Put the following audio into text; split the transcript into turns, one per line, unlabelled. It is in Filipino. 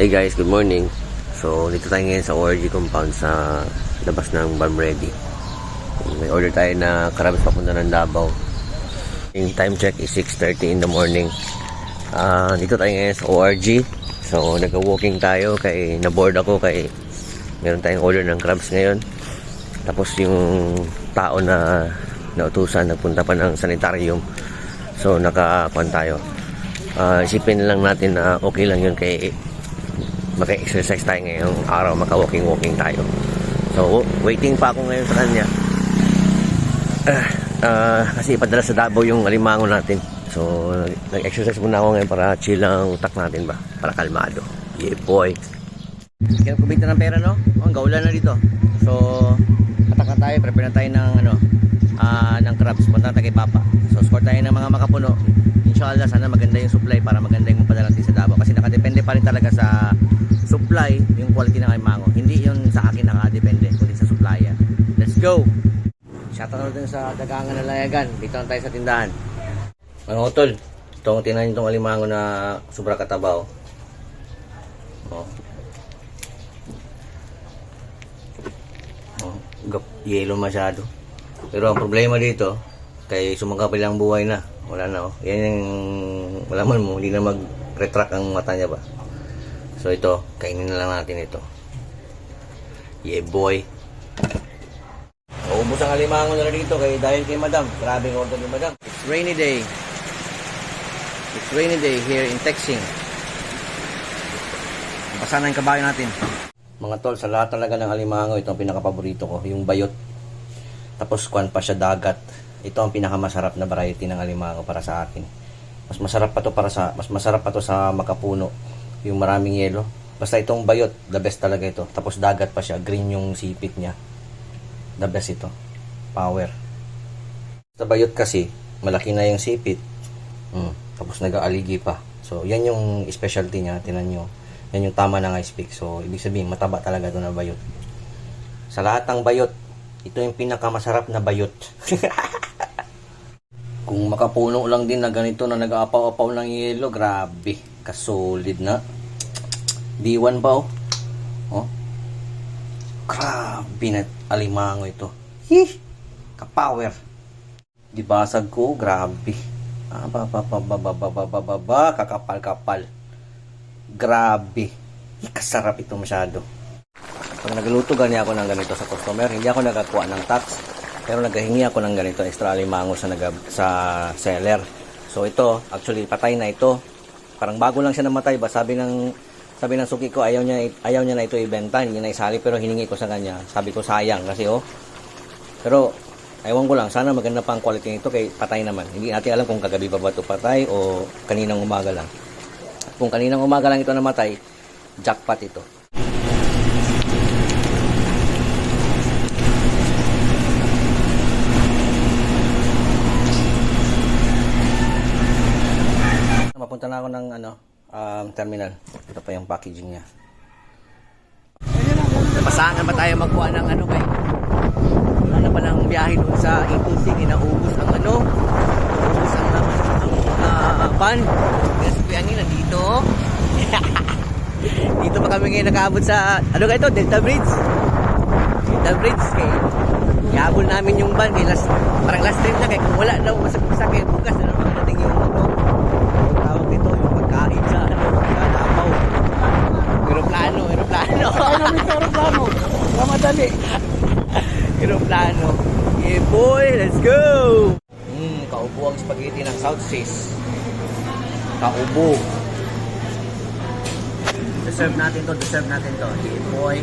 Hey guys, good morning. So, dito tayo ngayon sa ORG compound sa labas ng Farm Ready. May order tayo na crabs papunta ng Davao. Yung time check is 6:30 in the morning. Dito tayo ngayon sa ORG. So, nag-walking tayo kay na-board ako kay meron tayong order ng crabs ngayon. Tapos yung tao na nautusan nagpunta pa ng sanitarium. So, nakakuan tayo. Isipin lang natin na okay lang yun kay maka-exercise tayo ngayong araw, maka-walking tayo. So, waiting pa ako ngayon sa kanya. Kasi ipadala sa Davao yung alimango natin. So, nag-exercise muna ako ngayon para chill ang utak natin ba? Para kalmado. Yeah, boy. Kaya kumita ng pera, no? Ang gaulan na dito. So, pataka tayo, prepare na tayo ng crabs. Punta tayo kay Papa. So, score tayo ng mga makapuno. Inshallah, sana maganda yung supply para maganda yung mapadala natin sa Davao. Kasi nakadepende pa rin talaga sa supply, yung quality ng alimango. Hindi yun sa akin nakadepende, kundi sa supply. Let's go! Shoutout din sa dagangan ng layagan. Dito lang tayo sa tindahan. Ano tol? Tingnan itong alimango na sobra katabaw. Oh. Yellow masyado. Pero ang problema dito, kay sumangkapil lang buhay na. Wala na, oh. Yan yung malaman mo, hindi na mag-retract ang mata niya ba. So ito, kainin na lang natin ito. Yeah boy. Ubus ang alimango na dito dahil kay Madam. Grabe ang order ni Madam. It's rainy day. It's rainy day here in Texing. Basa na yung kabayo natin. Mga tol, sa lahat talaga ng alimango, ito ang pinakapaborito ko, yung bayot. Tapos kuan pa siya dagat. Ito ang pinakamasarap na variety ng alimango para sa akin. Mas masarap pa to sa makapuno, yung maraming yelo. Basta itong bayot, the best talaga ito. Tapos dagat pa siya, green yung sipit niya. The best ito. Power. Sa bayot kasi, malaki na yung sipit. Tapos nag-aaligi pa. So, yan yung specialty niya. Tinan nyo. Yan yung tama ng ice pick. So, ibig sabihin, mataba talaga ito na bayot. Sa lahat ng bayot, ito yung pinakamasarap na bayot. Kung makapuno lang din na ganito na nag-aapaw-apaw ng yelo, grabe. Kasolid na. D1 ba, oh? Oh. Grabe na alimango ito. Kapower. Di basag ko, grabe. Kakapal-kapal. Grabe. Kasarap ito masyado. Pag nagluto gani ako ng ganito sa customer, hindi ako nagakuha ng tax, pero naghahingi ako ng ganito extra alimango sa seller. So ito, actually patay na ito. Parang bago lang siya namatay ba, sabi ng suki ko ayaw niya na ito ibenta, hindi na isali, pero hiningi ko sa kanya. Sabi ko sayang kasi pero ewan ko lang, sana maganda pa ang quality nito kay patay naman. Hindi natin alam kung kagabi pa ba ito patay o kaninang umaga lang. Kung kaninang umaga lang ito namatay, jackpot ito. Mapunta na ako ng terminal. Ito pa yung packaging niya. Pasangan pa tayo magkuha ng kay wala na palang biyahe doon sa Itusig. Inaubos ang ubos ang van. Kasi kuyangin nandito. Dito pa kami ngayon nakaabot sa Delta Bridge. Delta Bridge kay iabol namin yung van kay parang last trip na kay kung wala daw masakit kay bukas na naman dating yung tawag dito yung pagkain sa Davao. Aeroplano. Aeroplano. Ramadali. Aeroplano. Yeah boy, let's go. Kaubo ang spaghetti ng South Seas. Kaubo. Deserve natin to. Yeah boy.